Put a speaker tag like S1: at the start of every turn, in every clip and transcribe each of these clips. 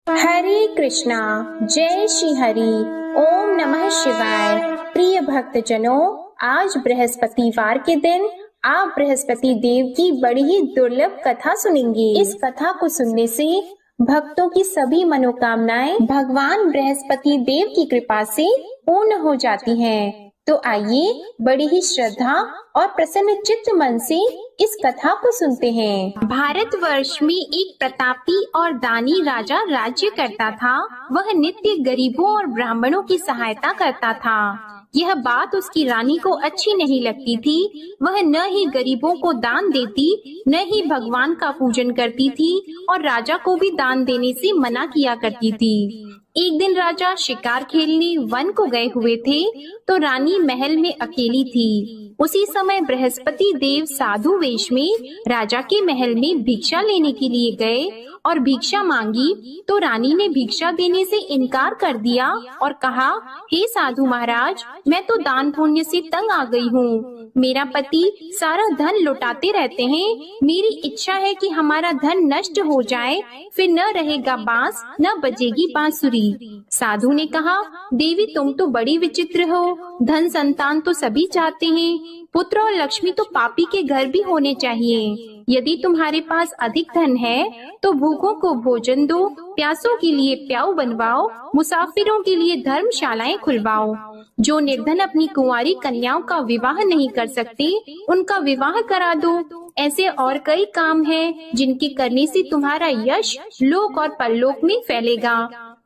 S1: हरे कृष्णा। जय श्री हरि। ओम नमः शिवाय। प्रिय भक्तजनों, आज बृहस्पतिवार के दिन आप बृहस्पति देव की बड़ी ही दुर्लभ कथा सुनेंगे। इस कथा को सुनने से भक्तों की सभी मनोकामनाएं भगवान बृहस्पति देव की कृपा से पूर्ण हो जाती हैं। तो आइए बड़ी ही श्रद्धा और प्रसन्न चित्त मन से इस कथा को सुनते हैं। भारतवर्ष में एक प्रतापी और दानी राजा राज्य करता था। वह नित्य गरीबों और ब्राह्मणों की सहायता करता था। यह बात उसकी रानी को अच्छी नहीं लगती थी। वह न ही गरीबों को दान देती, न ही भगवान का पूजन करती थी और राजा को भी दान देने से मना किया करती थी। एक दिन राजा शिकार खेलने वन को गए हुए थे, तो रानी महल में अकेली थी। उसी समय बृहस्पति देव साधु वेश में राजा के महल में भिक्षा लेने के लिए गए और भिक्षा मांगी, तो रानी ने भिक्षा देने से इनकार कर दिया और कहा, हे साधु महाराज, मैं तो दान पुण्य से तंग आ गई हूँ। मेरा पति सारा धन लुटाते रहते हैं। मेरी इच्छा है कि हमारा धन नष्ट हो जाए, फिर न रहेगा बांस, न बजेगी बांसुरी। साधु ने कहा, देवी तुम तो बड़ी विचित्र हो। धन संतान तो सभी चाहते हैं, पुत्र और लक्ष्मी तो पापी के घर भी होने चाहिए। यदि तुम्हारे पास अधिक धन है तो भूखों को भोजन दो, प्यासों के लिए प्याऊ बनवाओ, मुसाफिरों के लिए धर्मशालाएं खुलवाओ। जो निर्धन अपनी कुंवारी कन्याओं का विवाह नहीं कर सकते, उनका विवाह करा दो। ऐसे और कई काम हैं जिनके करने से तुम्हारा यश लोक और परलोक में फैलेगा।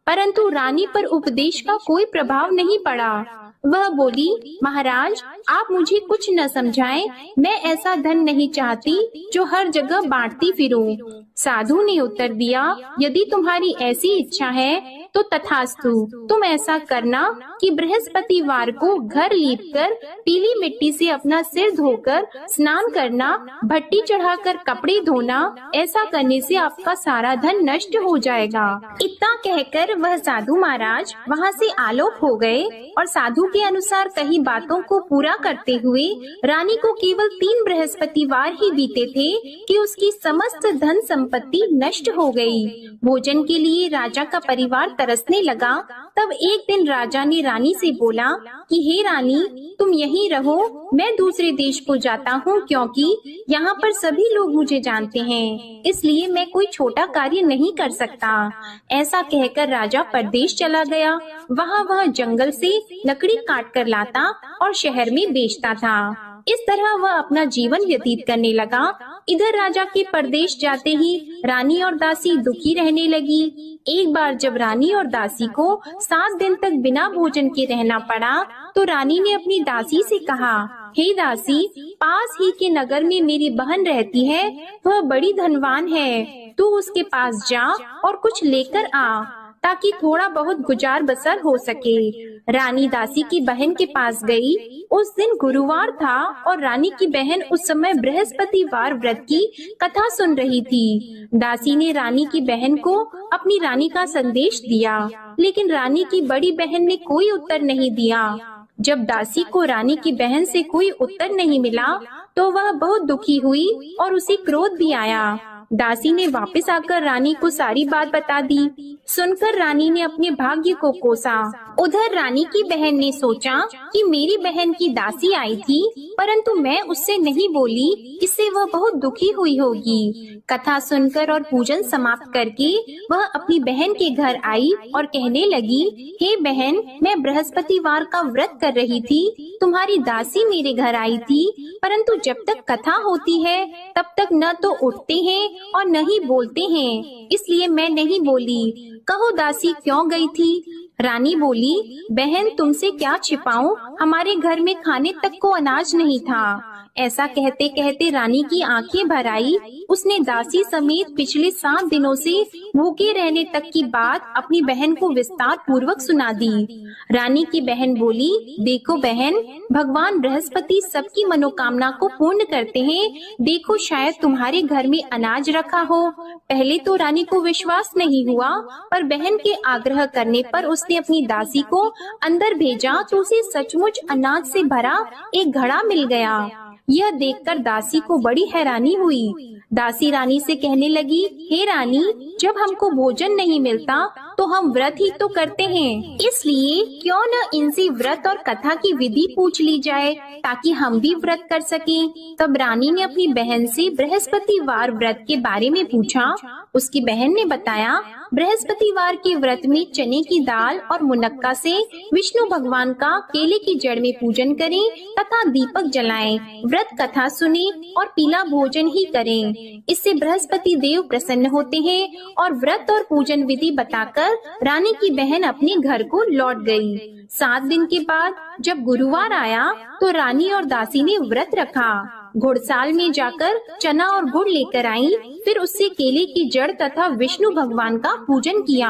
S1: परंतु रानी पर उपदेश का कोई प्रभाव नहीं पड़ा। वह बोली, महाराज आप मुझे कुछ न समझाएं। मैं ऐसा धन नहीं चाहती जो हर जगह बांटती फिरूं। साधु ने उत्तर दिया, यदि तुम्हारी ऐसी इच्छा है तो तथास्तु। तुम ऐसा करना कि बृहस्पतिवार को घर लीपकर पीली मिट्टी से अपना सिर धोकर स्नान करना, भट्टी चढ़ाकर कपड़े धोना। ऐसा करने से आपका सारा धन नष्ट हो जाएगा। इतना कहकर वह साधु महाराज वहाँ से आलोक हो गए और साधु के अनुसार कही बातों को पूरा करते हुए रानी को केवल 3 बृहस्पतिवार ही बीते थे कि उसकी समस्त धन संपत्ति नष्ट हो गई। भोजन के लिए राजा का परिवार तरसने लगा। तब एक दिन राजा ने रानी से बोला कि हे रानी, तुम यहीं रहो, मैं दूसरे देश को जाता हूँ, क्योंकि यहाँ पर सभी लोग मुझे जानते हैं, इसलिए मैं कोई छोटा कार्य नहीं कर सकता। ऐसा कहकर राजा परदेश चला गया। वहाँ वह जंगल से लकड़ी काट कर लाता और शहर में बेचता था। इस तरह वह अपना जीवन व्यतीत करने लगा। इधर राजा के परदेश जाते ही रानी और दासी दुखी रहने लगी। एक बार जब रानी और दासी को 7 दिन तक बिना भोजन के रहना पड़ा, तो रानी ने अपनी दासी से कहा, हे दासी, पास ही के नगर में मेरी बहन रहती है, वह बड़ी धनवान है। तू उसके पास जा और कुछ लेकर आ, ताकि थोड़ा बहुत गुजार बसर हो सके। रानी दासी की बहन के पास गई। उस दिन गुरुवार था और रानी की बहन उस समय बृहस्पतिवार व्रत की कथा सुन रही थी। दासी ने रानी की बहन को अपनी रानी का संदेश दिया, लेकिन रानी की बड़ी बहन ने कोई उत्तर नहीं दिया। जब दासी को रानी की बहन से कोई उत्तर नहीं मिला, तो वह बहुत दुखी हुई और उसे क्रोध भी आया। दासी ने वापस आकर रानी को सारी बात बता दी। सुनकर रानी ने अपने भाग्य को कोसा। उधर रानी की बहन ने सोचा कि मेरी बहन की दासी आई थी, परंतु मैं उससे नहीं बोली, इससे वह बहुत दुखी हुई होगी। कथा सुनकर और पूजन समाप्त करके वह अपनी बहन के घर आई और कहने लगी, हे बहन, मैं बृहस्पतिवार का व्रत कर रही थी, तुम्हारी दासी मेरे घर आई थी, परंतु जब तक कथा होती है तब तक न तो उठते हैं और न ही बोलते हैं, इसलिए मैं नहीं बोली। कहो दासी क्यों गई थी? रानी बोली, बहन तुमसे क्या छिपाऊं, हमारे घर में खाने तक को अनाज नहीं था। ऐसा कहते कहते रानी की आंखें भर आई। उसने दासी समेत पिछले 7 दिनों से भूखे रहने तक की बात अपनी बहन को विस्तार पूर्वक सुना दी। रानी की बहन बोली, देखो बहन, भगवान बृहस्पति सबकी मनोकामना को पूर्ण करते हैं। देखो शायद तुम्हारे घर में अनाज रखा हो। पहले तो रानी को विश्वास नहीं हुआ, पर बहन के आग्रह करने पर उसने अपनी दासी को अंदर भेजा तो उसे सचमुच अनाज से भरा एक घड़ा मिल गया। यह देखकर दासी को बड़ी हैरानी हुई। दासी रानी से कहने लगी, हे रानी, जब हमको भोजन नहीं मिलता तो हम व्रत ही तो करते हैं, इसलिए क्यों न इनसे व्रत और कथा की विधि पूछ ली जाए ताकि हम भी व्रत कर सकें। तब रानी ने अपनी बहन से बृहस्पतिवार व्रत के बारे में पूछा। उसकी बहन ने बताया, बृहस्पतिवार के व्रत में चने की दाल और मुनक्का से विष्णु भगवान का केले की जड़ में पूजन करें तथा दीपक जलाएं, व्रत कथा सुने और पीला भोजन ही करें। इससे बृहस्पति देव प्रसन्न होते हैं। और व्रत और पूजन विधि बताकर रानी की बहन अपने घर को लौट गई। 7 दिन के बाद जब गुरुवार आया तो रानी और दासी ने व्रत रखा। घुड़साल में जाकर चना और गुड़ लेकर आई, फिर उससे केले की जड़ तथा विष्णु भगवान का पूजन किया।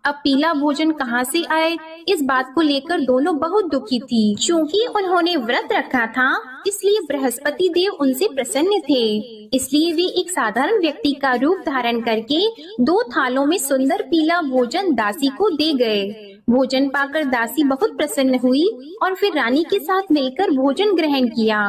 S1: अब पीला भोजन कहाँ से आए, इस बात को लेकर दोनों बहुत दुखी थी। क्योंकि उन्होंने व्रत रखा था, इसलिए बृहस्पति देव उनसे प्रसन्न थे। इसलिए वे एक साधारण व्यक्ति का रूप धारण करके 2 थालों में सुंदर पीला भोजन दासी को दे गए। भोजन पाकर दासी बहुत प्रसन्न हुई और फिर रानी के साथ मिलकर भोजन ग्रहण किया।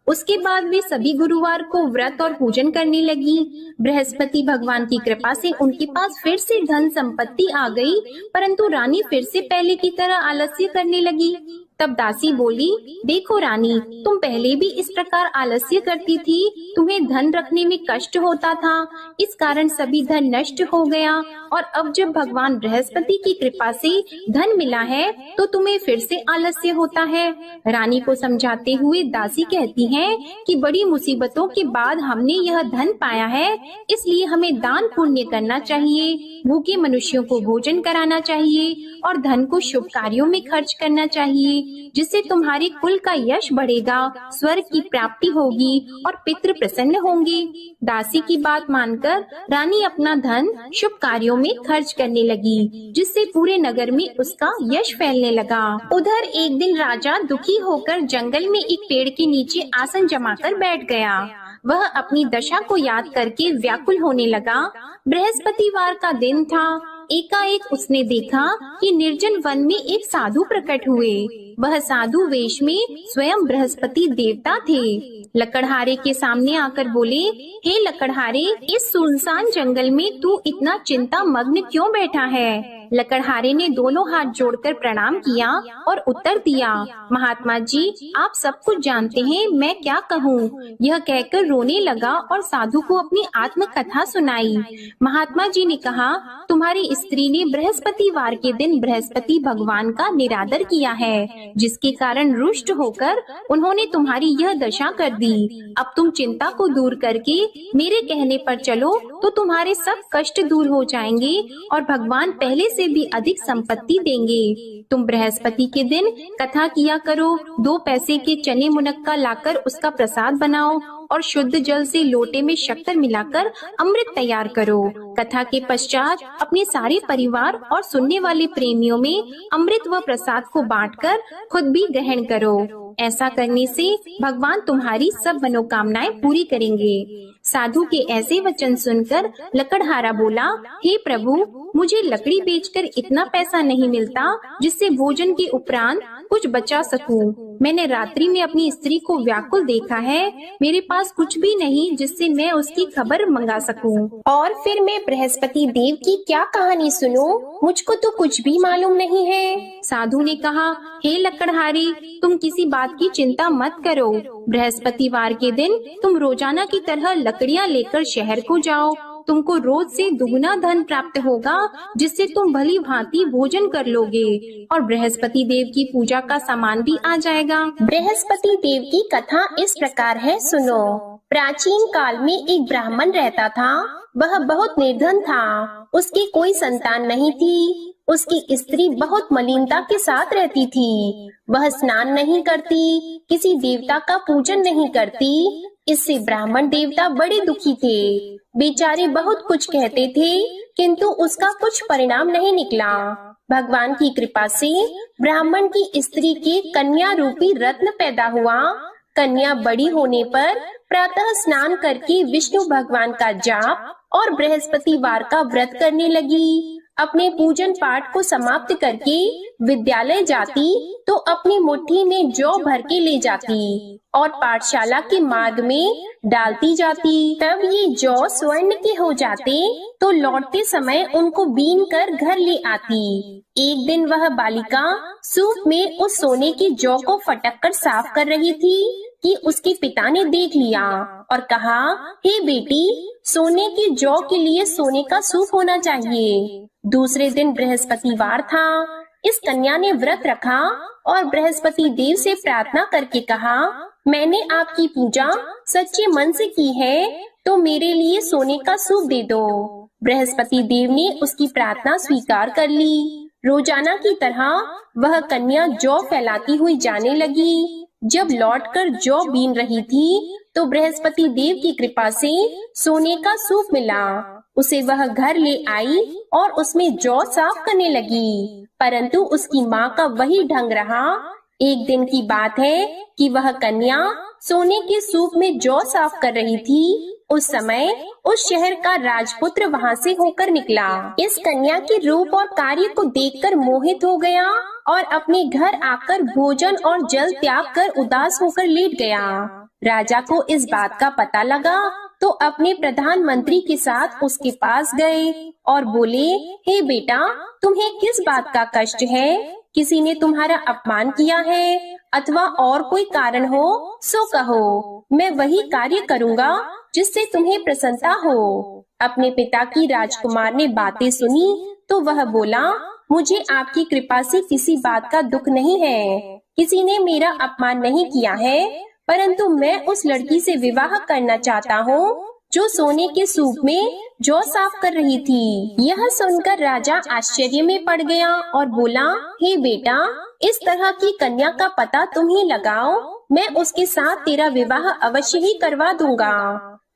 S1: उसके बाद वे सभी गुरुवार को व्रत और पूजन करने लगी। बृहस्पति भगवान की कृपा से उनके पास फिर से धन संपत्ति आ गई, परंतु रानी फिर से पहले की तरह आलस्य करने लगी। तब दासी बोली, देखो रानी, तुम पहले भी इस प्रकार आलस्य करती थी, तुम्हें धन रखने में कष्ट होता था, इस कारण सभी धन नष्ट हो गया, और अब जब भगवान बृहस्पति की कृपा से धन मिला है तो तुम्हें फिर से आलस्य होता है। रानी को समझाते हुए दासी कहती है कि बड़ी मुसीबतों के बाद हमने यह धन पाया है, इसलिए हमें दान पुण्य करना चाहिए, भूखे मनुष्यों को भोजन कराना चाहिए और धन को शुभ कार्यों में खर्च करना चाहिए, जिससे तुम्हारे कुल का यश बढ़ेगा, स्वर्ग की प्राप्ति होगी और पितृ प्रसन्न होंगे। दासी की बात मानकर रानी अपना धन शुभ कार्यों में खर्च करने लगी, जिससे पूरे नगर में उसका यश फैलने लगा। उधर एक दिन राजा दुखी होकर जंगल में एक पेड़ के नीचे आसन जमाकर बैठ गया। वह अपनी दशा को याद करके व्याकुल होने लगा। बृहस्पतिवार का दिन था। एकाएक उसने देखा कि निर्जन वन में एक साधु प्रकट हुए। वह साधु वेश में स्वयं बृहस्पति देवता थे। लकड़हारे के सामने आकर बोले, हे लकड़हारे, इस सुनसान जंगल में तू इतना चिंता मग्न क्यों बैठा है? लकड़हारे ने दोनों हाथ जोड़कर प्रणाम किया और उत्तर दिया, महात्मा जी, आप सब कुछ जानते हैं, मैं क्या कहूँ। यह कहकर रोने लगा और साधु को अपनी आत्म कथा सुनाई। महात्मा जी ने कहा, तुम्हारी स्त्री ने बृहस्पतिवार के दिन बृहस्पति भगवान का निरादर किया है, जिसके कारण रुष्ट होकर उन्होंने तुम्हारी यह दशा कर दी। अब तुम चिंता को दूर करके मेरे कहने पर चलो तो तुम्हारे सब कष्ट दूर हो जाएंगे और भगवान पहले से भी अधिक संपत्ति देंगे। तुम बृहस्पति के दिन कथा किया करो, 2 पैसे के चने मुनक्का लाकर उसका प्रसाद बनाओ और शुद्ध जल से लोटे में शक्कर मिलाकर अमृत तैयार करो। कथा के पश्चात अपने सारे परिवार और सुनने वाले प्रेमियों में अमृत व प्रसाद को बांटकर खुद भी ग्रहण करो। ऐसा करने से भगवान तुम्हारी सब मनोकामनाएं पूरी करेंगे। साधु के ऐसे वचन सुनकर लकड़हारा बोला, हे प्रभु, मुझे लकड़ी बेचकर इतना पैसा नहीं मिलता जिससे भोजन के उपरांत कुछ बचा सकूं। मैंने रात्रि में अपनी स्त्री को व्याकुल देखा है, मेरे पास कुछ भी नहीं जिससे मैं उसकी खबर मंगा सकूं। और फिर मैं बृहस्पति देव की क्या कहानी सुनूं? मुझको तो कुछ भी मालूम नहीं है। साधु ने कहा, हे लकड़हारी, तुम किसी बात की चिंता मत करो। बृहस्पतिवार के दिन तुम रोजाना की तरह लकड़ियाँ लेकर शहर को जाओ। तुमको रोज से दुगना धन प्राप्त होगा, जिससे तुम भली भांति भोजन कर लोगे और बृहस्पति देव की पूजा का सामान भी आ जाएगा। बृहस्पति देव की कथा इस प्रकार है, सुनो। प्राचीन काल में एक ब्राह्मण रहता था। वह बहुत निर्धन था। उसकी कोई संतान नहीं थी। उसकी स्त्री बहुत मलिनता के साथ रहती थी। वह स्नान नहीं करती, किसी देवता का पूजन नहीं करती। इससे ब्राह्मण देवता बड़े दुखी थे। बेचारे बहुत कुछ कहते थे, किंतु उसका कुछ परिणाम नहीं निकला। भगवान की कृपा से ब्राह्मण की स्त्री के कन्या रूपी रत्न पैदा हुआ। कन्या बड़ी होने पर प्रातः स्नान करके विष्णु भगवान का जाप और बृहस्पतिवार का व्रत करने लगी। अपने पूजन पाठ को समाप्त करके विद्यालय जाती तो अपनी मुट्ठी में जौ भर के ले जाती और पाठशाला के मार्ग में डालती जाती। तब ये जौ स्वर्ण के हो जाते तो लौटते समय उनको बीन कर घर ले आती। एक दिन वह बालिका सूप में उस सोने के जौ को फटक कर साफ कर रही थी कि उसके पिता ने देख लिया और कहा, हे बेटी, सोने के जौ के लिए सोने का सूप होना चाहिए। दूसरे दिन बृहस्पतिवार था। इस कन्या ने व्रत रखा और बृहस्पति देव से प्रार्थना करके कहा, मैंने आपकी पूजा सच्चे मन से की है तो मेरे लिए सोने का सूप दे दो। बृहस्पति देव ने उसकी प्रार्थना स्वीकार कर ली। रोजाना की तरह वह कन्या जौ फैलाती हुई जाने लगी। जब लौटकर जौ बीन रही थी तो बृहस्पति देव की कृपा से सोने का सूप मिला। उसे वह घर ले आई और उसमें जौ साफ करने लगी, परंतु उसकी माँ का वही ढंग रहा। एक दिन की बात है कि वह कन्या सोने के सूप में जौ साफ कर रही थी। उस समय उस शहर का राजपुत्र वहाँ से होकर निकला। इस कन्या के रूप और कार्य को देखकर मोहित हो गया और अपने घर आकर भोजन और जल त्याग कर उदास होकर लेट गया। राजा को इस बात का पता लगा तो अपने प्रधानमंत्री के साथ उसके पास गए और बोले, हे बेटा, तुम्हें किस बात का कष्ट है? किसी ने तुम्हारा अपमान किया है अथवा और कोई कारण हो सो कहो, मैं वही कार्य करूँगा जिससे तुम्हें प्रसन्नता हो। अपने पिता की राजकुमार ने बातें सुनी तो वह बोला, मुझे आपकी कृपा से किसी बात का दुख नहीं है। किसी ने मेरा अपमान नहीं किया है, परंतु मैं उस लड़की से विवाह करना चाहता हूँ जो सोने के सूप में जौ साफ कर रही थी। यह सुनकर राजा आश्चर्य में पड़ गया और बोला, हे बेटा, इस तरह की कन्या का पता तुम ही लगाओ, मैं उसके साथ तेरा विवाह अवश्य ही करवा दूंगा।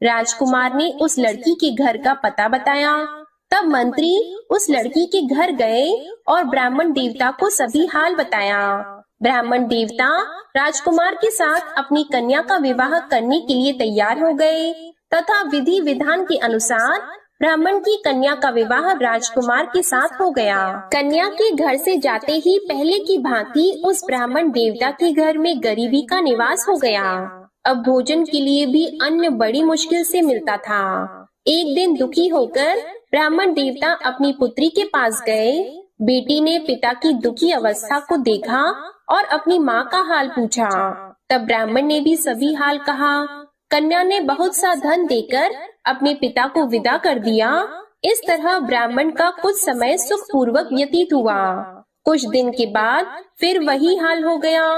S1: राजकुमार ने उस लड़की के घर का पता बताया। तब मंत्री उस लड़की के घर गए और ब्राह्मण देवता को सभी हाल बताया। ब्राह्मण देवता राजकुमार के साथ अपनी कन्या का विवाह करने के लिए तैयार हो गए तथा विधि विधान के अनुसार ब्राह्मण की कन्या का विवाह राजकुमार के साथ हो गया। कन्या के घर से जाते ही पहले की भांति उस ब्राह्मण देवता के घर में गरीबी का निवास हो गया। अब भोजन के लिए भी अन्न बड़ी मुश्किल से मिलता था। एक दिन दुखी होकर ब्राह्मण देवता अपनी पुत्री के पास गए। बेटी ने पिता की दुखी अवस्था को देखा और अपनी माँ का हाल पूछा। तब ब्राह्मण ने भी सभी हाल कहा। कन्या ने बहुत सा धन देकर अपने पिता को विदा कर दिया। इस तरह ब्राह्मण का कुछ समय सुखपूर्वक व्यतीत हुआ। कुछ दिन के बाद फिर वही हाल हो गया।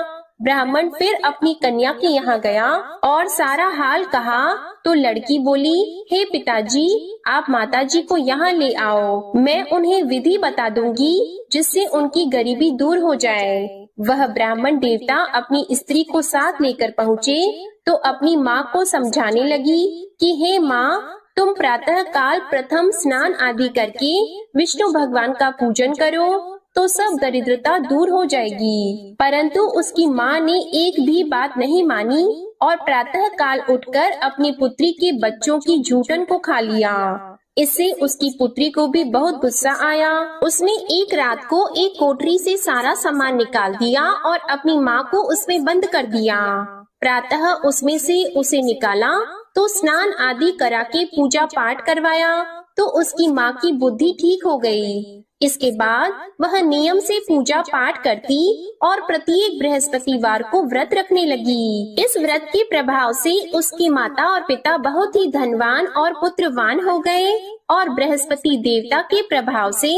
S1: ब्राह्मण फिर अपनी कन्या के यहाँ गया और सारा हाल कहा तो लड़की बोली, हे पिताजी, आप माताजी को यहाँ ले आओ, मैं उन्हें विधि बता दूंगी जिससे उनकी गरीबी दूर हो जाए। वह ब्राह्मण देवता अपनी स्त्री को साथ लेकर पहुँचे तो अपनी माँ को समझाने लगी कि हे माँ, तुम प्रातः काल प्रथम स्नान आदि करके विष्णु भगवान का पूजन करो तो सब दरिद्रता दूर हो जाएगी। परंतु उसकी माँ ने एक भी बात नहीं मानी और प्रातः काल उठकर अपनी पुत्री के बच्चों की झूठन को खा लिया। इससे उसकी पुत्री को भी बहुत गुस्सा आया। उसने एक रात को एक कोठरी से सारा सामान निकाल दिया और अपनी माँ को उसमें बंद कर दिया। प्रातः उसमें से उसे निकाला तो स्नान आदि करा के पूजा पाठ करवाया तो उसकी माँ की बुद्धि ठीक हो गई। इसके बाद वह नियम से पूजा पाठ करती और प्रत्येक बृहस्पतिवार को व्रत रखने लगी। इस व्रत के प्रभाव से उसकी माता और पिता बहुत ही धनवान और पुत्रवान हो गए और बृहस्पति देवता के प्रभाव से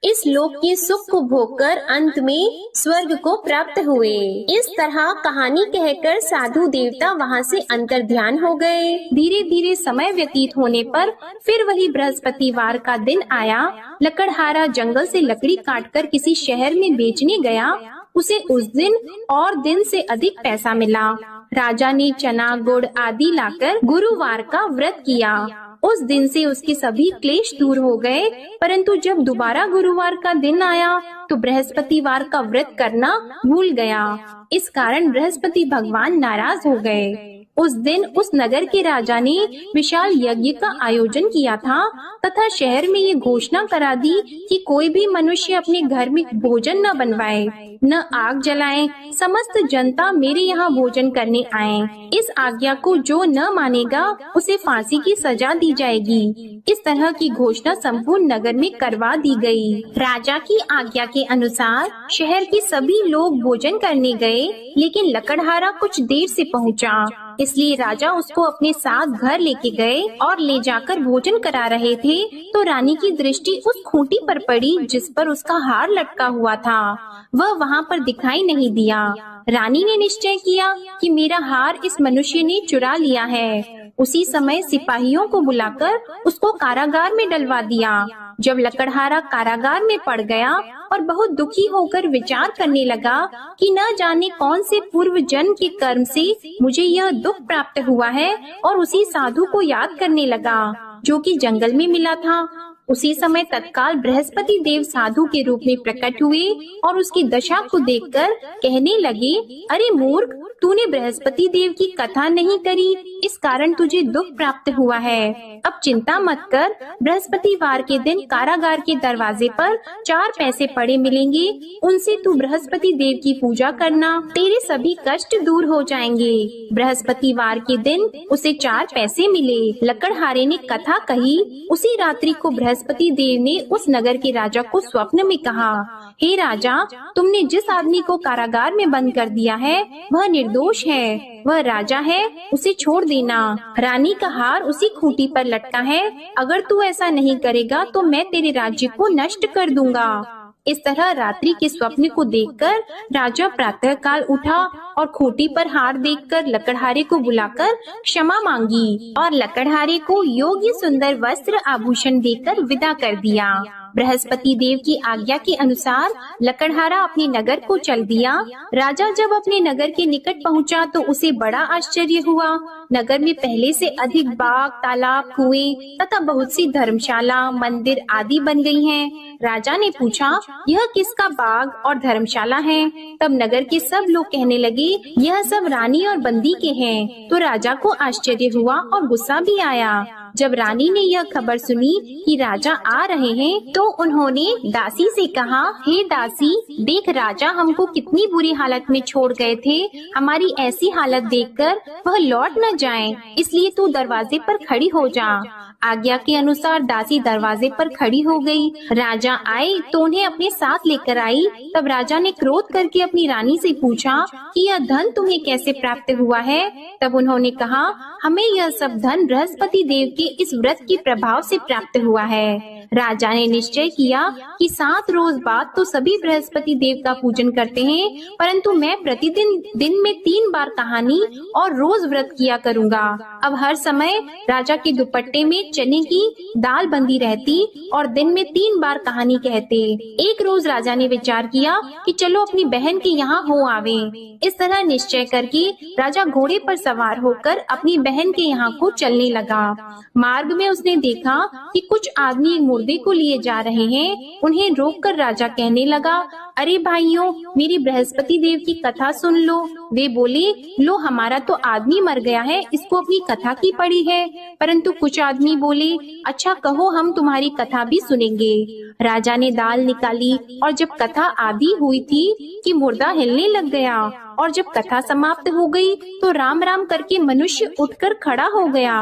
S1: इस लोक के सुख को भोगकर अंत में स्वर्ग को प्राप्त हुए। इस तरह कहानी कहकर साधु देवता वहाँ से अंतर ध्यान हो गए। धीरे धीरे समय व्यतीत होने पर फिर वही बृहस्पतिवार का दिन आया। लकड़हारा जंगल से लकड़ी काटकर किसी शहर में बेचने गया। उसे उस दिन और दिन से अधिक पैसा मिला। राजा ने चना गुड़ आदि लाकर गुरुवार का व्रत किया। उस दिन से उसके सभी क्लेश दूर हो गए। परंतु जब दोबारा गुरुवार का दिन आया तो बृहस्पतिवार का व्रत करना भूल गया। इस कारण बृहस्पति भगवान नाराज हो गए। उस दिन उस नगर के राजा ने विशाल यज्ञ का आयोजन किया था तथा शहर में ये घोषणा करा दी कि कोई भी मनुष्य अपने घर में भोजन न बनवाए, न आग जलाए। समस्त जनता मेरे यहाँ भोजन करने आए। इस आज्ञा को जो न मानेगा उसे फांसी की सजा दी जाएगी। इस तरह की घोषणा संपूर्ण नगर में करवा दी गई। राजा की आज्ञा के अनुसार शहर के सभी लोग भोजन करने गए, लेकिन लकड़हारा कुछ देर से पहुंचा, इसलिए राजा उसको अपने साथ घर लेके गए और ले जाकर भोजन करा रहे थे तो रानी की दृष्टि उस खूंटी पर पड़ी जिस पर उसका हार लटका हुआ था। वह वहाँ पर दिखाई नहीं दिया। रानी ने निश्चय किया कि मेरा हार इस मनुष्य ने चुरा लिया है। उसी समय सिपाहियों को बुलाकर उसको कारागार में डलवा दिया। जब लकड़हारा कारागार में पड़ गया और बहुत दुखी होकर विचार करने लगा कि न जाने कौन से पूर्व जन्म के कर्म से मुझे यह दुख प्राप्त हुआ है, और उसी साधु को याद करने लगा जो कि जंगल में मिला था। उसी समय तत्काल बृहस्पति देव साधु के रूप में प्रकट हुए और उसकी दशा को देखकर कहने लगे, अरे मूर्ख, तूने बृहस्पति देव की कथा नहीं करी, इस कारण तुझे दुख प्राप्त हुआ है। अब चिंता मत कर, बृहस्पतिवार के दिन कारागार के दरवाजे पर 4 पैसे पड़े मिलेंगे, उनसे तू बृहस्पति देव की पूजा करना, तेरे सभी कष्ट दूर हो जाएंगे। बृहस्पतिवार के दिन उसे 4 पैसे मिले। लकड़हारे ने कथा कही। उसी रात्रि को बृहस्पति देव ने उस नगर के राजा को स्वप्न में कहा, हे राजा, तुमने जिस आदमी को कारागार में बंद कर दिया है वह निर्दोष है, वह राजा है, उसे छोड़ देना। रानी का हार उसी खूंटी पर लटका है, अगर तू ऐसा नहीं करेगा तो मैं तेरे राज्य को नष्ट कर दूंगा। इस तरह रात्रि के स्वप्न को देखकर राजा प्रातः काल उठा और खूंटी पर हार देखकर लकड़हारे को बुलाकर क्षमा मांगी और लकड़हारे को योग्य सुंदर वस्त्र आभूषण देकर विदा कर दिया। बृहस्पति देव की आज्ञा के अनुसार लकड़हारा अपने नगर को चल दिया। राजा जब अपने नगर के निकट पहुंचा तो उसे बड़ा आश्चर्य हुआ। नगर में पहले से अधिक बाग, तालाब, कुएं तथा बहुत सी धर्मशाला, मंदिर आदि बन गई हैं। राजा ने पूछा, यह किसका बाग और धर्मशाला है? तब नगर के सब लोग कहने लगे, यह सब रानी और बंदी के हैं। तो राजा को आश्चर्य हुआ और गुस्सा भी आया। जब रानी ने यह खबर सुनी कि राजा आ रहे हैं तो उन्होंने दासी से कहा, हे दासी, देख राजा हमको कितनी बुरी हालत में छोड़ गए थे। हमारी ऐसी हालत देखकर वह लौट न जाएं, इसलिए तू दरवाजे पर खड़ी हो जा। आज्ञा के अनुसार दासी दरवाजे पर खड़ी हो गई। राजा आए तो उन्हें अपने साथ लेकर आई। तब राजा ने क्रोध करके अपनी रानी से पूछा कि यह धन तुम्हें कैसे प्राप्त हुआ है? तब उन्होंने कहा, हमें यह सब धन बृहस्पति देव के इस व्रत के प्रभाव से प्राप्त हुआ है। राजा ने निश्चय किया कि 7 रोज बाद तो सभी बृहस्पति देव का पूजन करते हैं, परंतु मैं प्रतिदिन दिन में 3 बार कहानी और रोज व्रत किया करूँगा। अब हर समय राजा के दुपट्टे में चने की दाल बंदी रहती और दिन में 3 बार कहानी कहते। एक रोज राजा ने विचार किया कि चलो अपनी बहन के यहाँ हो आवे। इस तरह निश्चय करके राजा घोड़े पर सवार होकर अपनी बहन के यहाँ को चलने लगा। मार्ग में उसने देखा कि कुछ आदमी मुर्दे को लिए जा रहे हैं। उन्हें रोककर राजा कहने लगा, अरे भाइयों, मेरी बृहस्पति देव की कथा सुन लो। वे बोले, लो हमारा तो आदमी मर गया है, इसको अपनी कथा की पड़ी है। परंतु कुछ आदमी बोले, अच्छा कहो, हम तुम्हारी कथा भी सुनेंगे। राजा ने दाल निकाली और जब कथा आधी हुई थी कि मुर्दा हिलने लग गया, और जब कथा समाप्त हो गई तो राम राम करके मनुष्य उठकर खड़ा हो गया।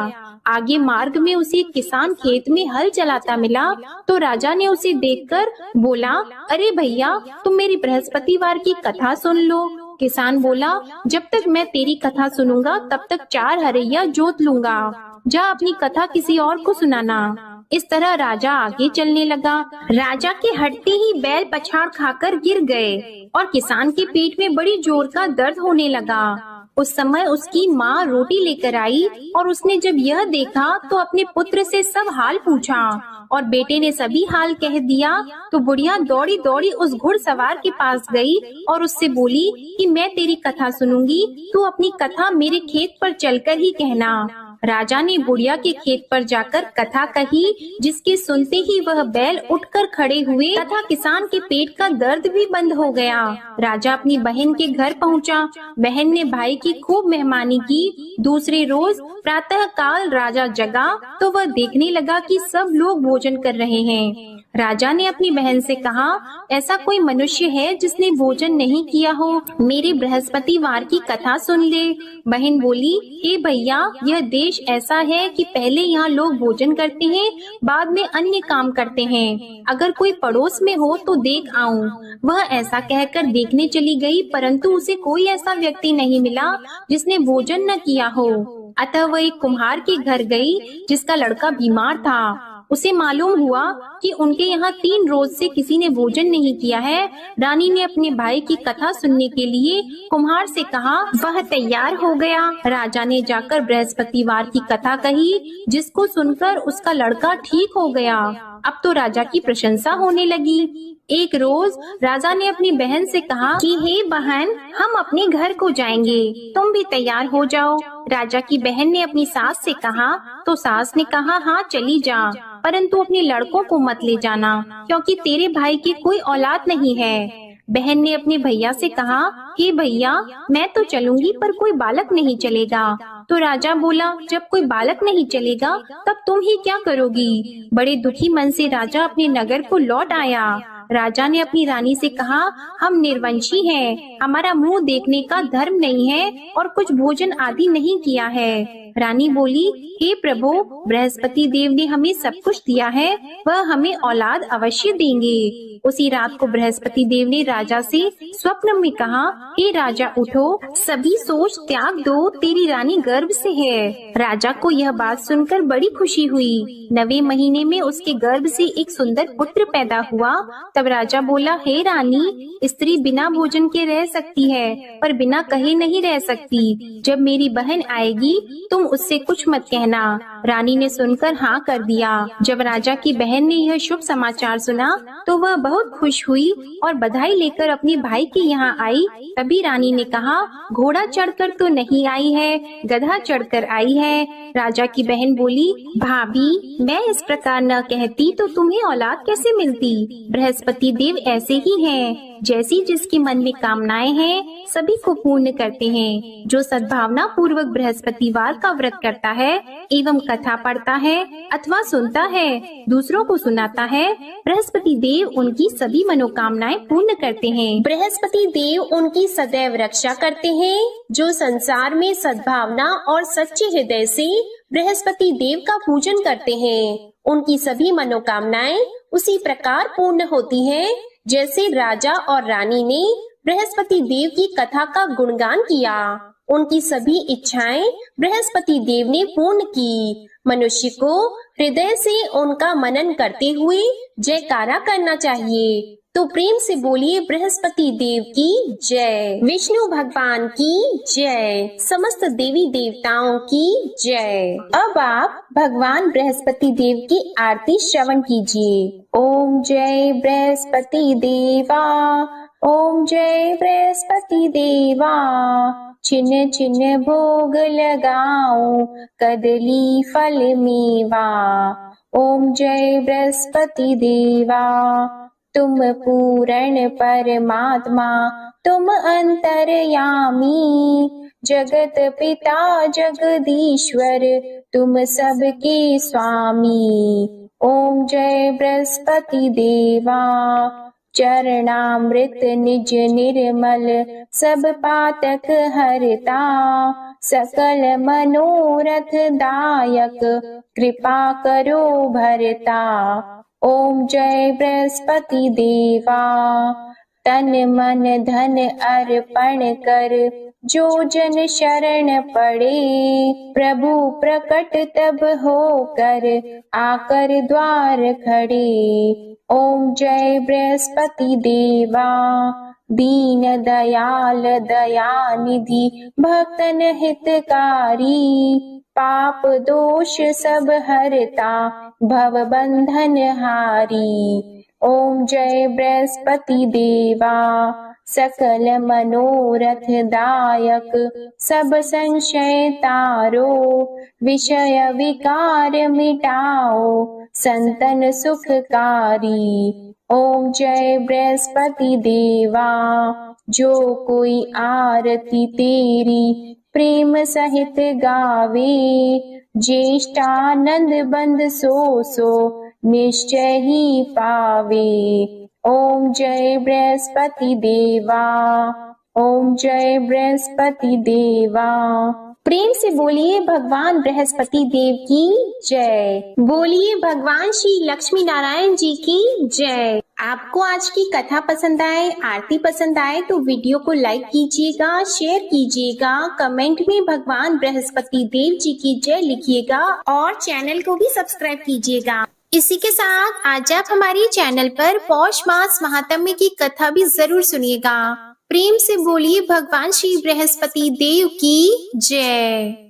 S1: आगे मार्ग में उसे एक किसान खेत में हल चलाता मिला तो राजा ने उसे देखकर बोला, अरे भैया, तुम मेरी बृहस्पतिवार की कथा सुन लो। किसान बोला, जब तक मैं तेरी कथा सुनूंगा तब तक 4 हरैया जोत लूंगा। जा अपनी कथा किसी और को सुनाना। इस तरह राजा आगे चलने लगा। राजा के हटते ही बैल पछाड़ खाकर गिर गए और किसान के पेट में बड़ी जोर का दर्द होने लगा। उस समय उसकी माँ रोटी लेकर आई और उसने जब यह देखा तो अपने पुत्र से सब हाल पूछा और बेटे ने सभी हाल कह दिया। तो बुढ़िया दौड़ी दौड़ी उस घुड़सवार के पास गई और उससे बोली कि मैं तेरी कथा सुनूंगी, तू अपनी कथा मेरे खेत पर चलकर ही कहना। राजा ने बुढ़िया के खेत पर जाकर कथा कही, जिसके सुनते ही वह बैल उठकर खड़े हुए तथा किसान के पेट का दर्द भी बंद हो गया। राजा अपनी बहन के घर पहुंचा। बहन ने भाई की खूब मेहमानी की। दूसरे रोज प्रातः काल राजा जगा तो वह देखने लगा कि सब लोग भोजन कर रहे हैं। राजा ने अपनी बहन से कहा, ऐसा कोई मनुष्य है जिसने भोजन नहीं किया हो? मेरे बृहस्पतिवार की कथा सुन ले। बहन बोली, हे भैया, यह देश ऐसा है कि पहले यहाँ लोग भोजन करते हैं, बाद में अन्य काम करते हैं। अगर कोई पड़ोस में हो तो देख आऊं। वह ऐसा कहकर देखने चली गई, परंतु उसे कोई ऐसा व्यक्ति नहीं मिला जिसने भोजन न किया हो। अतः वह एक कुम्हार के घर गई, जिसका लड़का बीमार था। उसे मालूम हुआ कि उनके यहाँ 3 रोज से किसी ने भोजन नहीं किया है। रानी ने अपने भाई की कथा सुनने के लिए कुम्हार से कहा। वह तैयार हो गया। राजा ने जाकर बृहस्पतिवार की कथा कही, जिसको सुनकर उसका लड़का ठीक हो गया। अब तो राजा की प्रशंसा होने लगी। एक रोज राजा ने अपनी बहन से कहा कि हे बहन, हम अपने घर को जाएंगे, तुम भी तैयार हो जाओ। राजा की बहन ने अपनी सास से कहा तो सास ने कहा, हाँ चली जा, परंतु अपने लड़कों को मत ले जाना, क्योंकि तेरे भाई की कोई औलाद नहीं है। बहन ने अपने भैया से कहा, हे भैया, मैं तो चलूंगी पर कोई बालक नहीं चलेगा। तो राजा बोला, जब कोई बालक नहीं चलेगा तब तुम ही क्या करोगी? बड़े दुखी मन से राजा अपने नगर को लौट आया। राजा ने अपनी रानी से कहा, हम निर्वंशी हैं, हमारा मुंह देखने का धर्म नहीं है और कुछ भोजन आदि नहीं किया है। रानी बोली, हे प्रभु, बृहस्पति देव ने हमें सब कुछ दिया है, वह हमें औलाद अवश्य देंगे। उसी रात को बृहस्पति देव ने राजा से स्वप्न में कहा, हे राजा उठो, सभी सोच त्याग दो, तेरी रानी गर्भ से है। राजा को यह बात सुनकर बड़ी खुशी हुई। 9वें महीने में उसके गर्भ से एक सुंदर पुत्र पैदा हुआ। तब राजा बोला, हे रानी, स्त्री बिना भोजन के रह सकती है, पर बिना कहे नहीं रह सकती। जब मेरी बहन आएगी तुम उससे कुछ मत कहना। रानी ने सुनकर हाँ कर दिया। जब राजा की बहन ने यह शुभ समाचार सुना तो वह बहुत खुश हुई और बधाई लेकर अपने भाई के यहाँ आई। तभी रानी ने कहा, घोड़ा चढ़कर तो नहीं आई है, गधा चढ़कर आई है। राजा की बहन बोली, भाभी, मैं इस प्रकार न कहती तो तुम्हें औलाद कैसे मिलती? बृहस्पति देव ऐसे ही हैं, जैसी जिसके मन में कामनाएं हैं सभी को पूर्ण करते हैं। जो सद्भावना पूर्वक बृहस्पतिवार का व्रत करता है एवं कथा पढ़ता है अथवा सुनता है, दूसरों को सुनाता है, बृहस्पति देव उनकी सभी मनोकामनाएं पूर्ण करते हैं। बृहस्पति देव उनकी सदैव रक्षा करते हैं। जो संसार में सद्भावना और सच्चे हृदय से बृहस्पति देव का पूजन करते हैं, उनकी सभी मनोकामनाएं उसी प्रकार पूर्ण होती हैं, जैसे राजा और रानी ने बृहस्पति देव की कथा का गुणगान किया। उनकी सभी इच्छाएं बृहस्पति देव ने पूर्ण की। मनुष्य को हृदय से उनका मनन करते हुए जयकारा करना चाहिए। तो प्रेम से बोलिए, बृहस्पति देव की जय, विष्णु भगवान की जय, समस्त देवी देवताओं की जय। अब आप भगवान बृहस्पति देव की आरती श्रवण कीजिए। ओम जय बृहस्पति देवा, ओम जय बृहस्पति देवा, छिन्न छिन्न भोग लगाऊं कदली फल मेवा। ओम जय बृहस्पति देवा, तुम पूर्ण परमात्मा, तुम अंतर्यामी, जगत पिता जगदीश्वर, तुम सबके स्वामी। ओम जय बृहस्पति देवा, चरणामृत निज निर्मल, सब पातक हरता, सकल मनोरथ दायक, कृपा करो भरता। ओम जय बृहस्पति देवा, तन मन धन अर्पण कर, जो जन शरण पड़े, प्रभु प्रकट तब होकर, आकर द्वार खड़े। ओम जय बृहस्पति देवा, दीन दयाल दयानिधि, भक्तन हितकारी, पाप दोष सब हरता, भव बंधन हारी। ओम जय बृहस्पति देवा, सकल मनोरथ दायक सब संशय तारो, विषय विकार मिटाओ संतन सुखकारी। ओम जय बृहस्पति देवा, जो कोई आरती तेरी प्रेम सहित गावे, ज्येष्ठानंद बंद सो निश्चय ही पावे। ओम जय बृहस्पति देवा, ओम जय बृहस्पति देवा। प्रेम से बोलिए भगवान बृहस्पति देव की जय। बोलिए भगवान श्री लक्ष्मी नारायण जी की जय। आपको आज की कथा पसंद आए, आरती पसंद आए तो वीडियो को लाइक कीजिएगा, शेयर कीजिएगा, कमेंट में भगवान बृहस्पति देव जी की जय लिखिएगा और चैनल को भी सब्सक्राइब कीजिएगा। इसी के साथ आज आप हमारे चैनल पर पौष मास महात्म्य की कथा भी जरूर सुनिएगा। प्रेम से बोलिए भगवान श्री बृहस्पति देव की जय।